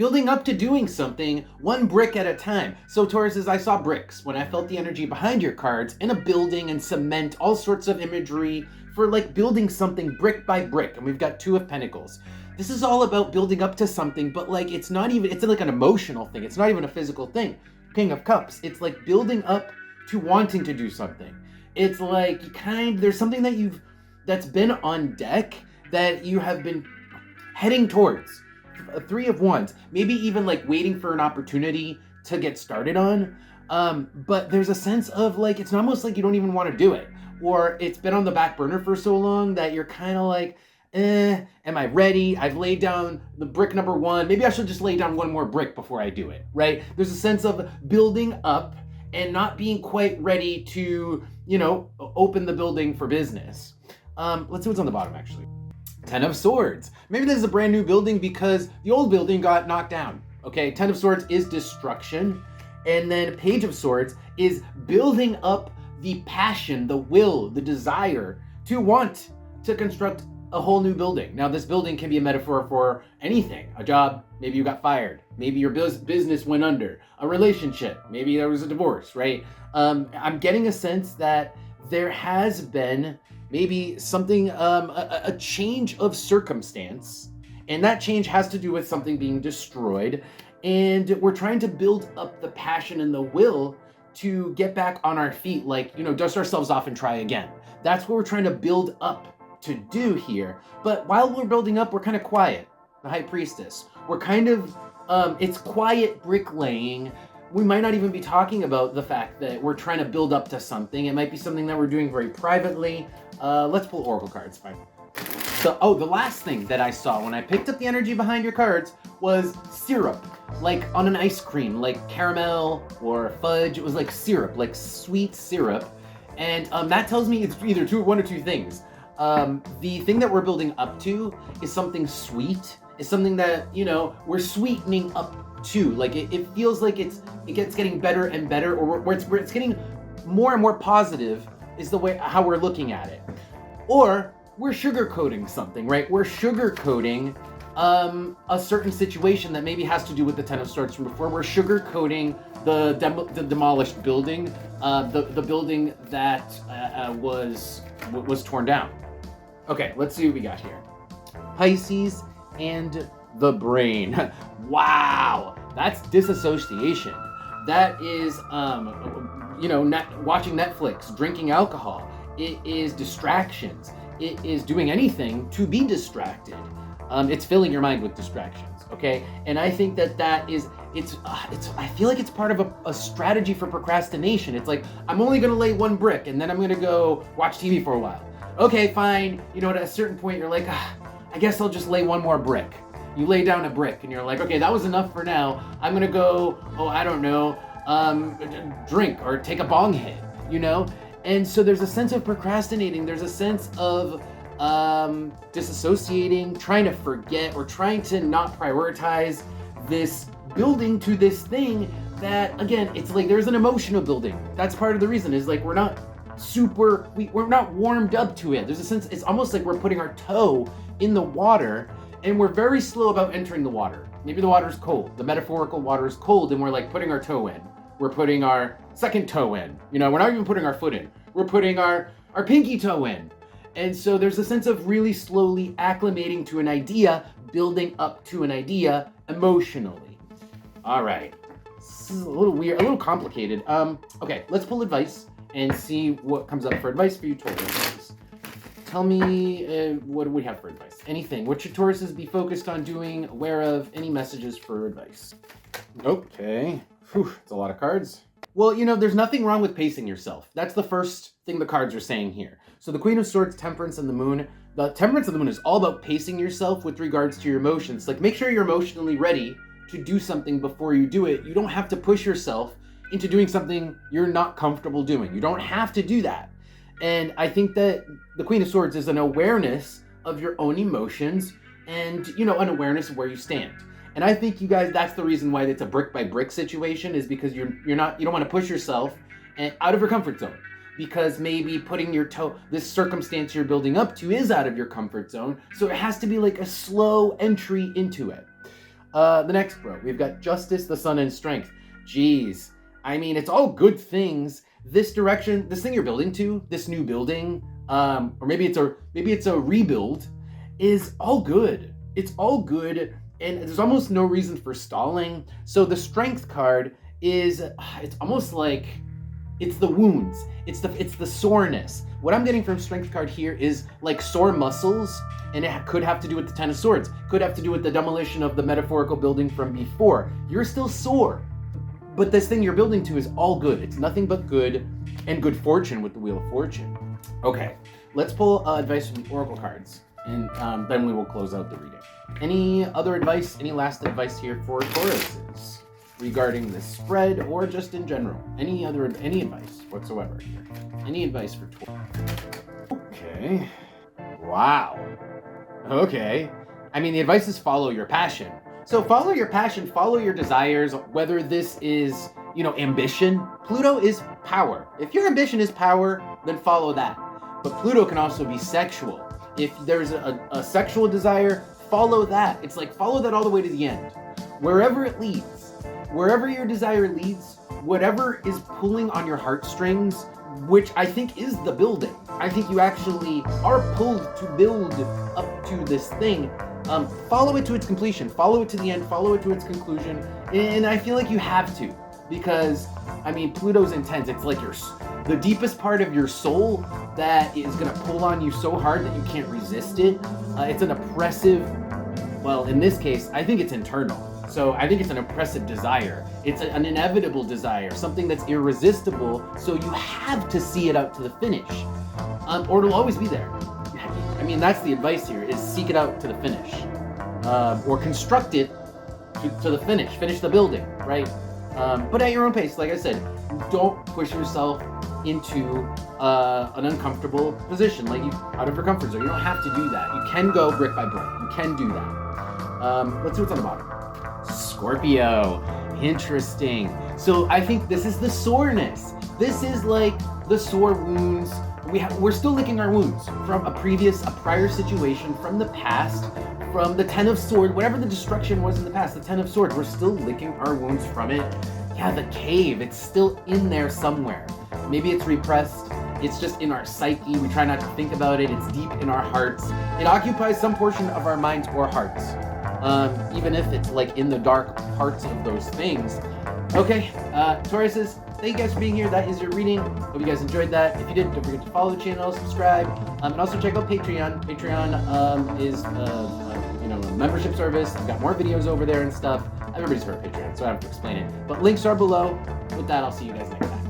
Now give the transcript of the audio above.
building up to doing something one brick at a time. So Tauruses, I saw bricks when I felt the energy behind your cards in a building and cement, all sorts of imagery for like building something brick by brick. And we've got Two of Pentacles. This is all about building up to something, but like it's like an emotional thing. It's not even a physical thing. King of Cups. It's like building up to wanting to do something. It's like there's something that's been on deck that you have been heading towards. Three of Wands, maybe even like waiting for an opportunity to get started on. But there's a sense of like, it's almost like you don't even want to do it, or it's been on the back burner for so long that you're kind of like, am I ready? I've laid down the brick number one. Maybe I should just lay down one more brick before I do it, right? There's a sense of building up and not being quite ready to, open the building for business. Let's see what's on the bottom actually. 10 of Swords. Maybe this is a brand new building because the old building got knocked down. Okay, 10 of Swords is destruction. And then Page of Swords is building up the passion, the will, the desire to want to construct a whole new building. Now, this building can be a metaphor for anything. A job, maybe you got fired. Maybe your business went under. A relationship, maybe there was a divorce, right? I'm getting a sense that there has been maybe something, a change of circumstance, and that change has to do with something being destroyed, and we're trying to build up the passion and the will to get back on our feet, like, dust ourselves off and try again. That's what we're trying to build up to do here. But while we're building up, we're kind of quiet. The High Priestess. We're kind of, it's quiet bricklaying. We might not even be talking about the fact that we're trying to build up to something. It might be something that we're doing very privately. Let's pull Oracle cards. Fine. So, the last thing that I saw when I picked up the energy behind your cards was syrup. Like on an ice cream, like caramel or fudge. It was like syrup, like sweet syrup. And that tells me it's either one or two things. The thing that we're building up to is something sweet. It's something that, we're sweetening up to. Like it feels like it gets getting better and better, or where it's getting more and more positive is the way how we're looking at it. Or we're sugarcoating something, right? We're sugarcoating a certain situation that maybe has to do with the 10 of Swords from before. We're sugarcoating the demolished building, the building that was torn down. Okay, let's see what we got here. Pisces and the brain. Wow, that's disassociation. That is, watching Netflix, drinking alcohol. It is distractions. It is doing anything to be distracted. It's filling your mind with distractions, okay? And I think that is, I feel like it's part of a strategy for procrastination. It's like, I'm only gonna lay one brick and then I'm gonna go watch TV for a while. Okay, fine. At a certain point you're like, I guess I'll just lay one more brick. You lay down a brick and you're like, okay, that was enough for now. I'm gonna go, drink or take a bong hit, And so there's a sense of procrastinating. There's a sense of disassociating, trying to forget, or trying to not prioritize this building to this thing that, again, it's like there's an emotional building. That's part of the reason, is like we're not warmed up to it. There's a sense, it's almost like we're putting our toe in the water and we're very slow about entering the water. Maybe the water's cold. The metaphorical water is cold and we're like putting our toe in. We're putting our second toe in. We're not even putting our foot in. We're putting our pinky toe in. And so there's a sense of really slowly acclimating to an idea, building up to an idea emotionally. All right. This is a little weird, a little complicated. Okay, let's pull advice and see what comes up for advice for you, Tauruses. Tell me, what do we have for advice? Anything. What should Tauruses be focused on doing, aware of? Any messages for advice? Okay. Whew, it's a lot of cards. Well, there's nothing wrong with pacing yourself. That's the first thing the cards are saying here. So the Queen of Swords, Temperance, and the Moon. The Temperance and the Moon is all about pacing yourself with regards to your emotions. Like, make sure you're emotionally ready to do something before you do it. You don't have to push yourself into doing something you're not comfortable doing. You don't have to do that. And I think that the Queen of Swords is an awareness of your own emotions and, an awareness of where you stand. And I think you guys, that's the reason why it's a brick by brick situation, is because you don't want to push yourself out of your comfort zone, because maybe putting your toe, this circumstance you're building up to is out of your comfort zone. So it has to be like a slow entry into it. The next bro, we've got Justice, the Sun, and Strength. Jeez. I mean, it's all good things. This direction, this thing you're building to, this new building, or maybe it's a rebuild, is all good. It's all good, and there's almost no reason for stalling. So the Strength card is, it's almost like, it's the wounds. It's the soreness. What I'm getting from Strength card here is like sore muscles, and it could have to do with the Ten of Swords. Could have to do with the demolition of the metaphorical building from before. You're still sore, but this thing you're building to is all good. It's nothing but good, and good fortune with the Wheel of Fortune. Okay, let's pull advice from the Oracle cards, and then we will close out the reading. Any other advice, any last advice here for Tauruses regarding this spread, or just in general? Any advice whatsoever here? Any advice for Taurus? Okay. Wow. Okay. I mean, the advice is follow your passion. So follow your passion, follow your desires, whether this is, ambition. Pluto is power. If your ambition is power, then follow that. But Pluto can also be sexual. If there's a sexual desire, follow that. It's like follow that all the way to the end. Wherever it leads, wherever your desire leads, whatever is pulling on your heartstrings, which I think is the building. I think you actually are pulled to build up to this thing. Follow it to its completion, follow it to the end, follow it to its conclusion, and I feel like you have to, because, I mean, Pluto's intense. It's like the deepest part of your soul that is going to pull on you so hard that you can't resist it. It's an oppressive, well, in this case, I think it's internal. So I think it's an oppressive desire. It's an inevitable desire, something that's irresistible, so you have to see it out to the finish, or it'll always be there. I mean, that's the advice here, is seek it out to the finish, or construct it to the finish the building, right? But at your own pace, like I said, don't push yourself into an uncomfortable position, like out of your comfort zone. You don't have to do that. You can go brick by brick. You can do that. Let's see what's on the bottom. Scorpio. Interesting. So I think this is the soreness. This is like the sore wounds. We're still licking our wounds from a prior situation, from the past, from the Ten of Swords, whatever the destruction was in the past, the Ten of Swords, we're still licking our wounds from it. Yeah, the cave, it's still in there somewhere. Maybe it's repressed. It's just in our psyche. We try not to think about it. It's deep in our hearts. It occupies some portion of our minds or hearts. Even if it's like in the dark parts of those things. Okay, Tauruses, thank you guys for being here. That is your reading. Hope you guys enjoyed that. If you did, don't forget to follow the channel, subscribe, and also check out Patreon. Patreon is a membership service. I've got more videos over there and stuff. Everybody's heard of Patreon, so I don't have to explain it. But links are below. With that, I'll see you guys next time.